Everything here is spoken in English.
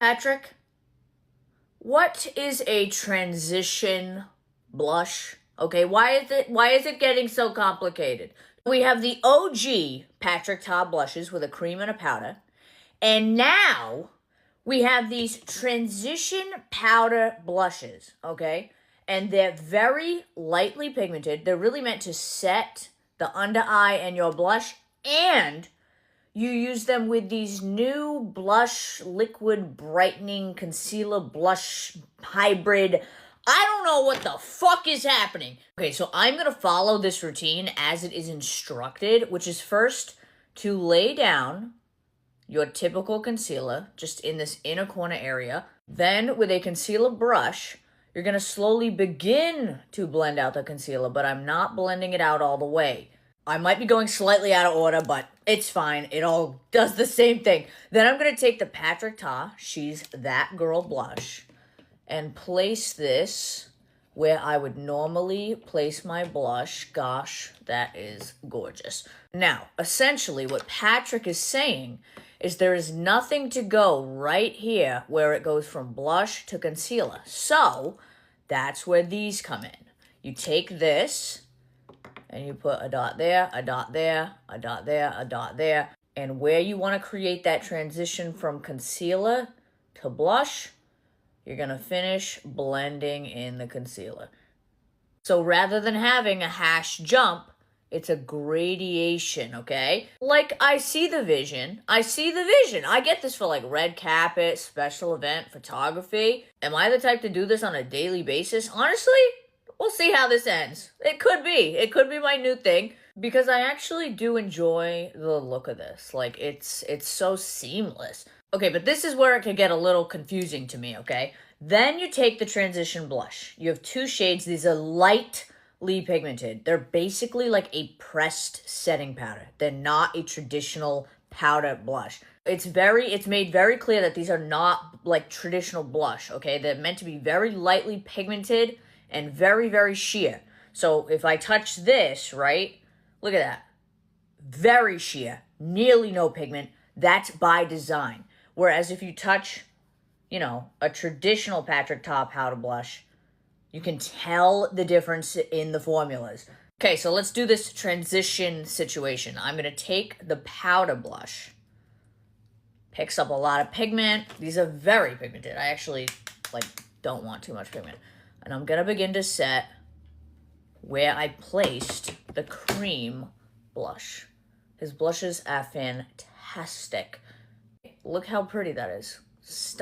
Patrick, what is a transition blush? Okay, why is it getting so complicated? We have the OG Patrick Ta blushes with a cream and a powder. And now we have these transition powder blushes, okay? And they're very lightly pigmented. They're really meant to set the under eye and your blush, and you use them with these new blush liquid brightening concealer blush hybrid. I don't know what the fuck is happening. Okay, so I'm going to follow this routine as it is instructed, which is first to lay down your typical concealer just in this inner corner area. Then with a concealer brush, you're going to slowly begin to blend out the concealer, but I'm not blending it out all the way. I might be going slightly out of order, but it's fine. It all does the same thing. Then I'm going to take the Patrick Ta, She's That Girl blush, and place this where I would normally place my blush. Gosh, that is gorgeous. Now, essentially what Patrick is saying is there is nothing to go right here where it goes from blush to concealer. So that's where these come in. You take this and you put a dot there, a dot there, a dot there, a dot there. And where you want to create that transition from concealer to blush, you're going to finish blending in the concealer. So rather than having a hash jump, it's a gradation, okay? Like, I see the vision. I get this for like red carpet, special event, photography. Am I the type to do this on a daily basis? Honestly, we'll see how this ends. It could be. It could be my new thing, because I actually do enjoy the look of this. Like, it's so seamless. Okay, but this is where it could get a little confusing to me, okay? Then you take the transition blush. You have two shades. These are lightly pigmented. They're basically like a pressed setting powder. They're not a traditional powder blush. It's made very clear that these are not like traditional blush, okay? They're meant to be very lightly pigmented and very, very sheer. So if I touch this, right? Look at that. Very sheer. Nearly no pigment. That's by design. Whereas if you touch, a traditional Patrick Ta powder blush, you can tell the difference in the formulas. Okay, so let's do this transition situation. I'm going to take the powder blush. Picks up a lot of pigment. These are very pigmented. I actually, don't want too much pigment. And I'm going to begin to set where I placed the cream blush. His blushes are fantastic. Look how pretty that is.